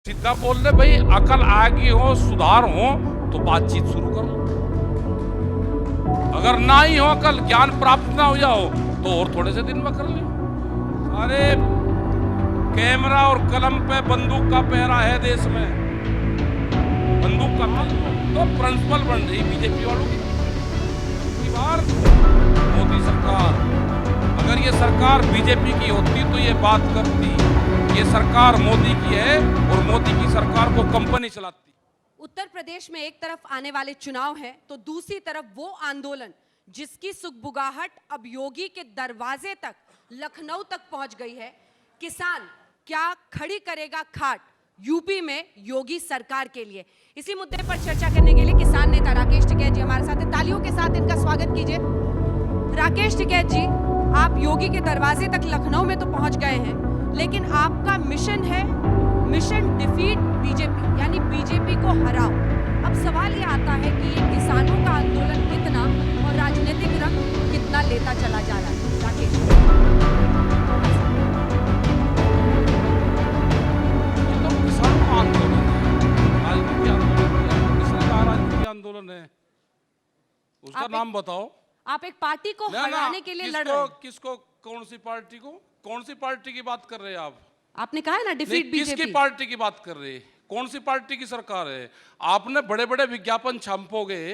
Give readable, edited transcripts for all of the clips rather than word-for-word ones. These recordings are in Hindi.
सीधा बोल दे भाई, अकल आएगी हो, सुधार हो तो बातचीत शुरू करो। अगर ना ही हो अकल, ज्ञान प्राप्त ना हो जाओ तो और थोड़े से दिन में कर लियो। अरे कैमरा और कलम पे बंदूक का पहरा है देश में, बंदूक का पहरा तो प्रिंसिपल बन रही बीजेपी वालों की बार। मोदी सरकार, अगर ये सरकार बीजेपी की होती तो ये बात करती। ये सरकार मोदी की है और मोदी की सरकार को कंपनी चलाती। उत्तर प्रदेश में एक तरफ आने वाले चुनाव हैं तो दूसरी तरफ वो आंदोलन जिसकी सुगबुगाहट अब योगी के दरवाजे तक, लखनऊ तक पहुंच गई है। किसान क्या खड़ी करेगा खाट यूपी में योगी सरकार के लिए। इसी मुद्दे पर चर्चा करने के लिए किसान नेता राकेश टिकैत जी हमारे साथ हैं। तालियों के साथ इनका स्वागत कीजिए। राकेश टिकैत जी, आप योगी के दरवाजे तक लखनऊ में तो पहुंच गए हैं, लेकिन आपका मिशन है मिशन डिफीट बीजेपी, यानी बीजेपी को हराओ। अब सवाल ये आता है कि ये किसानों का आंदोलन कितना और राजनीतिक रंग कितना लेता चला जा रहा है। राकेश, ये तो किसान का आंदोलन है, राजनीति आंदोलन है। किसने कहा राजनीति आंदोलन है? उसका नाम बताओ। आप एक पार्टी को हराने के लिए लड़ रहे हैं। किसको? कौन सी पार्टी को? कौन सी पार्टी की बात कर रहे हैं आप? आपने कहा है ना डिफीट बीजेपी। किसकी पार्टी की बात कर रहे हैं? कौन सी पार्टी की सरकार है? आपने बड़े बड़े विज्ञापन छापोगे,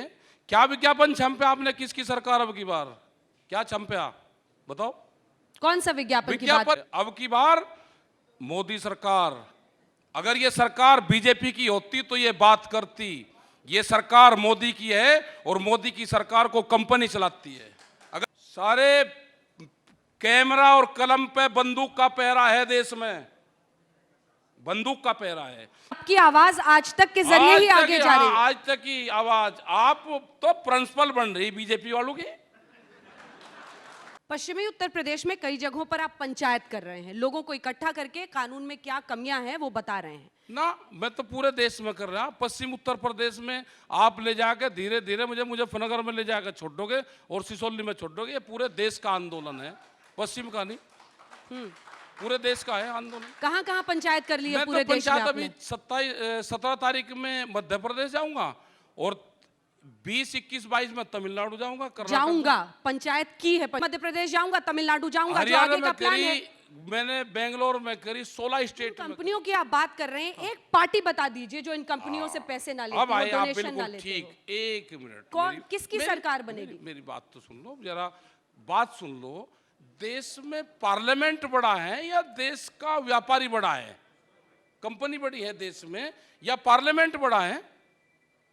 क्या विज्ञापन छापे आपने? किसकी सरकार अब की बार क्या छापा बताओ? कौन सा विज्ञापन की बात? अब की बार मोदी सरकार। अगर ये सरकार बीजेपी की होती तो ये बात करती। ये सरकार मोदी की है और मोदी की सरकार को कंपनी चलाती है। अगर सारे कैमरा और कलम पे बंदूक का पहरा है देश में, बंदूक का पहरा है। आपकी आवाज आज तक के जरिए ही आगे जा रही है। आज तक की आवाज आप तो प्रिंसिपल बन रही बीजेपी वालों की। पश्चिमी उत्तर प्रदेश में कई जगहों पर आप पंचायत कर रहे हैं, लोगों को इकट्ठा करके कानून में क्या कमियां हैं वो बता रहे हैं ना। मैं तो पूरे देश में कर रहा हूं। पश्चिम उत्तर प्रदेश में आप ले जाकर धीरे धीरे मुझे मुजफ्फरनगर में ले जाकर छोड़ दोगे और सिसोली में छोड़ दोगे। ये पूरे देश का आंदोलन है, पश्चिम का नहीं, पूरे देश का है आंदोलन। कहां कहां पंचायत कर ली है पूरे तो देश में? पंचायत अभी 17 तारीख में मध्य प्रदेश जाऊंगा और 20, 21, 22 में तमिलनाडु जाऊंगा। पंचायत की है, मध्य प्रदेश जाऊंगा, तमिलनाडु जाऊंगा, जो हरियाणा आगे का में प्लान है। मैंने बेंगलोर में करी, 16 स्टेट में। कंपनियों की आप बात कर रहे हैं, एक पार्टी बता दीजिए जो इन कंपनियों से पैसे ना लेती हो, डोनेशन ना लेती हो। ठीक, एक मिनट। कौन, किसकी सरकार बनेगी? मेरी बात तो सुन लो जरा, बात सुन लो। देश में पार्लियामेंट बड़ा है या देश का व्यापारी बड़ा है? कंपनी बड़ी है देश में या पार्लियामेंट बड़ा है?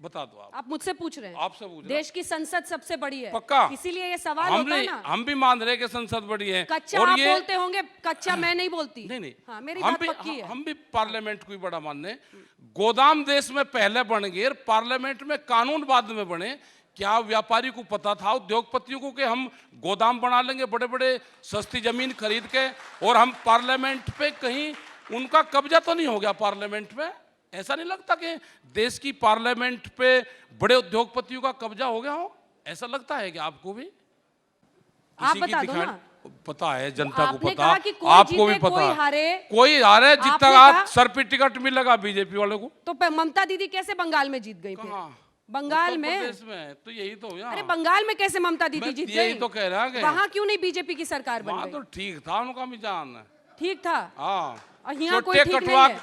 बता दो आप मुझसे पूछ रहे हैं? आपसे पूछ रहे। देश की संसद सबसे बड़ी है, पक्का? इसीलिए ये सवाल होता है ना। हम भी मान रहे कि संसद बड़ी है। कच्चा और आप बोलते होंगे, कच्चा मैं नहीं बोलती। नहीं, हाँ, मेरी बात पक्की है। हम भी पार्लियामेंट को ही बड़ा मानने। गोदाम देश में पहले बन गए, पार्लियामेंट में कानून बाद में बने। क्या व्यापारी को पता था, उद्योगपतियों को, कि हम गोदाम बना लेंगे बड़े बड़े सस्ती जमीन खरीद के और हम पार्लियामेंट पे कहीं उनका कब्जा तो नहीं हो गया पार्लियामेंट पे? ऐसा नहीं लगता कि देश की पार्लियामेंट पे बड़े उद्योगपतियों का कब्जा हो गया हो? ऐसा लगता है कि आपको भी? आप बता दो ना। पता है, जनता को पता, आपको भी पता। कोई हारे जीतता हाथ सर पे टिकट मिलेगा बीजेपी वाले को। तो ममता दीदी कैसे बंगाल में जीत गई? बंगाल में तो यही तो हुआ। अरे बंगाल में कैसे ममता दीदी जीत गई? यही तो कह रहा है। वहाँ क्यों नहीं बीजेपी की सरकार बन गई? तो ठीक था उनका मिजान। ठीक था। हाँ, यहाँ कोई ठीक नहीं है।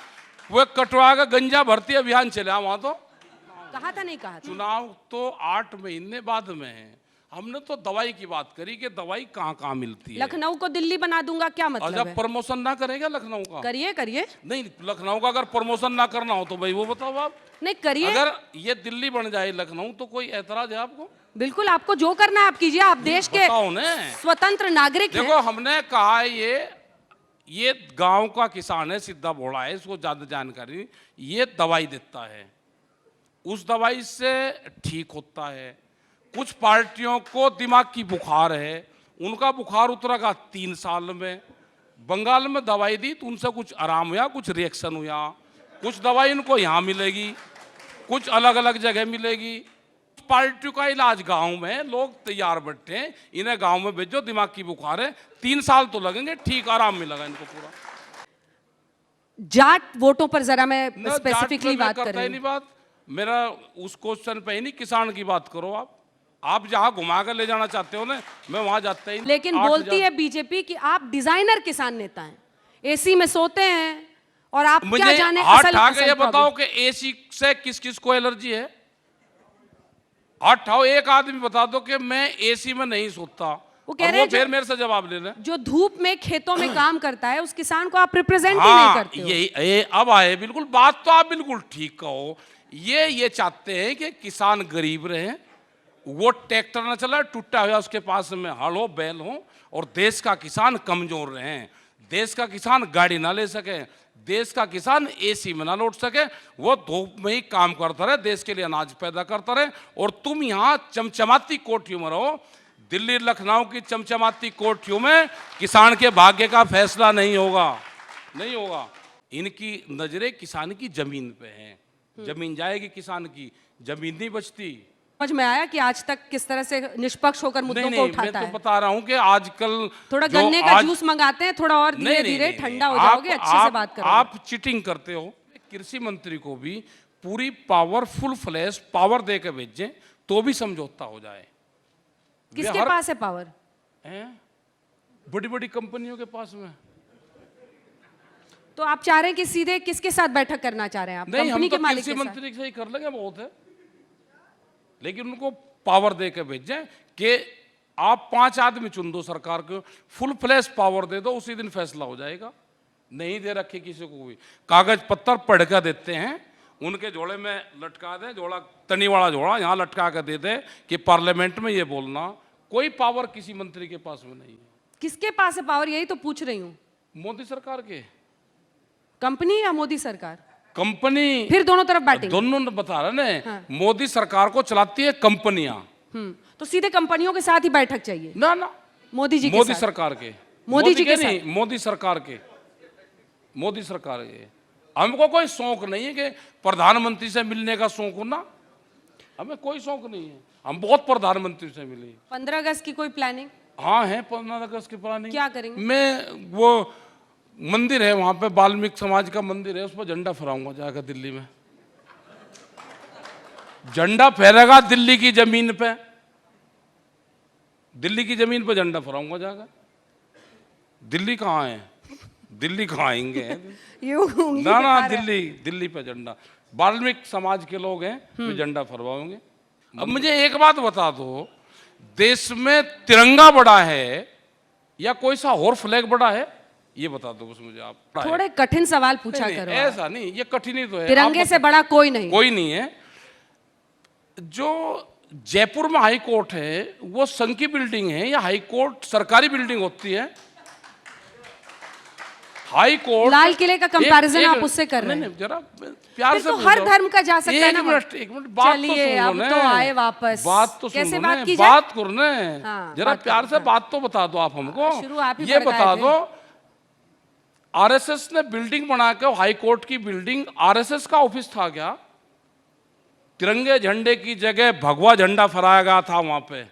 वो कटवा का गंजा भर्ती अभियान चला वहाँ तो। कहा था नहीं कहा था? चुनाव तो 8 महीने बाद में है। हमने तो दवाई की बात करी कि दवाई कहाँ कहाँ मिलती है। लखनऊ को दिल्ली बना दूंगा क्या मतलब है? प्रमोशन ना करेगा लखनऊ का? करिए करिए। नहीं, लखनऊ का अगर प्रमोशन ना करना हो तो भाई वो बताओ आप। नहीं करिए। अगर ये दिल्ली बन जाए लखनऊ तो कोई ऐतराज है आपको? बिल्कुल, आपको जो करना है आप कीजिए। आप देश के स्वतंत्र नागरिक हैं। देखो, हमने कहा है ये गांव का किसान है, सीधा भोला है, इसको ज्यादा जानकारी। ये दवाई देता है, उस दवाई से ठीक होता है। कुछ पार्टियों को दिमाग की बुखार है, उनका बुखार उतरेगा 3 साल में। बंगाल में दवाई दी तो उनसे कुछ आराम हुआ, कुछ रिएक्शन हुआ। कुछ दवाई इनको यहाँ मिलेगी, कुछ अलग अलग जगह मिलेगी। पार्टियों का इलाज गांव में लोग तैयार बैठे हैं, इन्हें गांव में भेजो, दिमाग की बुखार है, 3 साल तो लगेंगे, ठीक आराम मिलेगा इनको पूरा। जाट वोटों पर जरा मैं ना, जाट स्पेसिफिकली पे मैं बात कर करता रही ही हूँ। नहीं बात। मेरा उस क्वेश्चन पे ही नहीं, किसान की बात करो आप जहां घुमा कर ले जाना चाहते हो ना, मैं वहां जाता ही नहीं। लेकिन 8,000 बोलती है बीजेपी कि आप डिजाइनर किसान नेता हैं, एसी में सोते हैं और आप क्या मुझे जाने हाथ असल ठा के असल ये प्रॉब्लम। बताओ कि एसी से किस किस को एलर्जी है? हाथ ठाओ, एक आदमी बता दो कि मैं एसी में नहीं सोता। वो कह और रहे वो हैं फिर मेरे से जवाब ले लें। जो धूप में खेतों में काम करता है उस किसान को आप रिप्रेजेंट ही नहीं हाँ, करते हो। ये अब आए बिल्कुल, बात तो आप बिल्कुल ठीक कहो। ये चाहते हैं कि किसान गरीब रहे, वो ट्रैक्टर ना चला टूटा हुआ उसके पास में हल हो बैल हो, और देश का किसान कमजोर रहे, देश का किसान गाड़ी ना ले सके, देश का किसान एसी में ना लौट सके, वो धूप में ही काम करता रहे, देश के लिए अनाज पैदा करता रहे। और तुम यहाँ चमचमाती कोठियों में रहो, दिल्ली लखनऊ की चमचमाती कोठियों में किसान के भाग्य का फैसला नहीं होगा, नहीं होगा। इनकी नजरें किसान की जमीन पे हैं, जमीन जाएगी किसान की, जमीन नहीं बचती। समझ में आया कि आज तक किस तरह से निष्पक्ष होकर मुद्दों नहीं को नहीं, मैं उठाता तो है। बता रहा हूं कि आजकल थोड़ा जो गन्ने का आज- जूस मंगाते हैं, थोड़ा और धीरे नहीं, धीरे नहीं, ठंडा हो नहीं, जाओगे, अच्छे से बात करोगे। आप चीटिंग करते हो। कृषि मंत्री को भी पूरी पावरफुल फ्लैश पावर दे के भेजें तो भी समझौता हो जाए। किसके पास है पावर? बड़ी बड़ी कंपनियों के पास में। तो आप चाह रहे हैं कि सीधे किसके साथ बैठक करना चाह रहे हैं आप? नहीं, हम कंपनी तो के मालिक कृषि के साथ? मंत्री से ही कर लेंगे, बहुत है। लेकिन उनको पावर दे के भेजें कि आप 5 आदमी चुन दो सरकार को, फुल फ्लैश पावर दे दो, उसी दिन फैसला हो जाएगा। नहीं दे रखे किसी को भी, कागज पत्तर पढ़ कर देते हैं, उनके जोड़े में लटका दे, जोड़ा तनी वाला जोड़ा यहाँ लटका कर दे दे कि पार्लियामेंट में ये बोलना। कोई पावर किसी मंत्री के पास में नहीं है। किसके पास है पावर, यही तो पूछ रही हूँ। मोदी सरकार के। कंपनी या मोदी सरकार? कंपनी। फिर दोनों तरफ बैटिंग। दोनों ने बता रहे ने। हाँ। मोदी सरकार को चलाती है कंपनियां। तो सीधे कंपनियों के साथ ही बैठक चाहिए ना ना, मोदी जी के मोदी साथ। सरकार के। मोदी जी के नहीं, मोदी सरकार के, मोदी सरकार के। हमको कोई शौक नहीं है कि प्रधानमंत्री से मिलने का शौक हो ना, हमें कोई शौक नहीं है। हम बहुत प्रधानमंत्री से मिले। 15 अगस्त की कोई प्लानिंग? हाँ है, 15 अगस्त की प्लानिंग। क्या करेंगे? मैं वो मंदिर है वहां पे, वाल्मीकि समाज का मंदिर है, उस पर झंडा फहराऊंगा जाकर दिल्ली में। झंडा फहरेगा दिल्ली की जमीन पे, दिल्ली की जमीन पे झंडा फहराऊंगा जाकर। दिल्ली कहाँ है? दिल्ली कहाँ आएंगे? ना ना, दिल्ली पे झंडा। वाल्मीकि समाज के लोग हैं तो झंडा फहराएंगे। अब मुझे एक बात बता दो, देश में तिरंगा बड़ा है या कोई सा और फ्लैग बड़ा है? ये बता दो बस मुझे आप। थोड़े कठिन सवाल पूछा नहीं, करो। ऐसा नहीं, ये कठिन ही तो है। तिरंगे से बड़ा कोई नहीं। कोई नहीं है। जो जयपुर में हाई कोर्ट है वो संघ की बिल्डिंग है या हाई कोर्ट सरकारी बिल्डिंग होती है? हाई कोर्ट, लाल किले का कंपैरिजन आप उससे कर रहे हैं। नहीं, जरा प्यार फिर से तो हर बोलो। धर्म का जा सकता है ना। एक मिनट बात तो चलिए, सुनो अब ना। तो आए वापस। बात तो कैसे सुनो बात ना, की जाए? बात करो ना। हाँ, जरा बात प्यार करो, से हाँ। बात तो बता दो आप हमको। शुरू आप ही ये भड़काए बता थे। दो, आरएसएस ने बिल्डिंग बना के, हाई कोर्ट की बिल्डिंग आरएसएस का ऑफिस था क्या? तिरंगे झंडे की जगह भगवा झंडा फहराया गया था वहां पे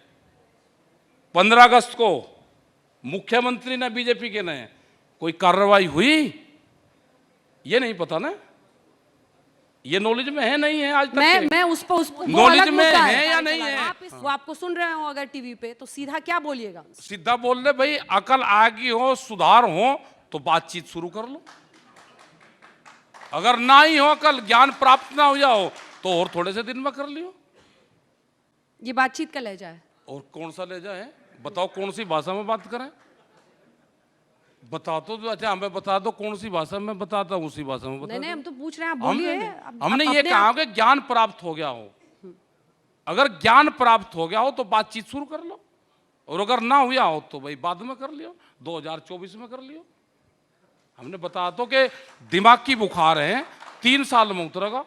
15 अगस्त को। मुख्यमंत्री ने, बीजेपी के ने, कोई कार्रवाई हुई? ये नहीं पता ना, ये नॉलेज में है नहीं है आज तक? मैं उस पर वो नॉलेज अलग में मुद्दा है या नहीं है? वो आपको सुन रहे हो अगर टीवी पे, तो सीधा क्या बोलिएगा? सीधा बोल ले भाई, अकल आगी हो, सुधार हो तो बातचीत शुरू कर लो। अगर ना ही हो अकल, ज्ञान प्राप्त ना हो जाओ तो और थोड़े से दिन में कर लियो। ये बातचीत का लहजा है। और कौन सा ले जाए? बताओ कौन सी भाषा में बात करें? बता तो दो। अच्छा हमें बता दो कौन सी भाषा में, बताता हूँ उसी भाषा में बता। नहीं, हम तो पूछ रहे हैं, आप हमने बोलिए। हमने ये कहा कि ज्ञान प्राप्त हो गया हो। अगर ज्ञान प्राप्त हो गया हो तो बातचीत शुरू कर लो, और अगर ना हुआ हो तो भाई बाद में कर लियो, 2024 में कर लियो। हमने बता दो कि दिमाग की बुखार है, 3 साल में उतरेगा,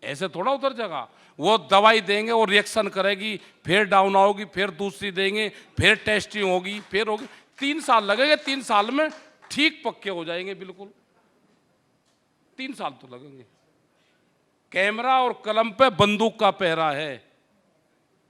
ऐसे थोड़ा उतर जाएगा। वो दवाई देंगे, वो रिएक्शन करेगी, फिर डाउन आओगी, फिर दूसरी देंगे, फिर टेस्टिंग होगी, फिर होगी। 3 साल लगेंगे। 3 साल में ठीक पक्के हो जाएंगे बिल्कुल। 3 साल तो लगेंगे। कैमरा और कलम पे बंदूक का पहरा है।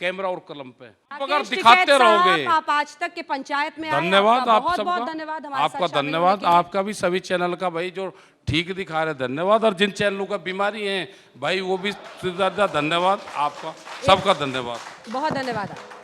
कैमरा और कलम पे अगर राकेश दिखाते टिकैत रहोगे। साहब, आप आज तक के पंचायत में आए, धन्यवाद आपका आप बहुत सबका, बहुत धन्यवाद हमारे आपका साथ शामिल धन्यवाद, होने के लिए। आपका भी सभी चैनल का भाई जो ठीक दिखा रहे धन्यवाद, और जिन चैनलों का बीमारी है भाई वो भी धन्यवाद, आपका सबका धन्यवाद। बहुत धन्यवाद।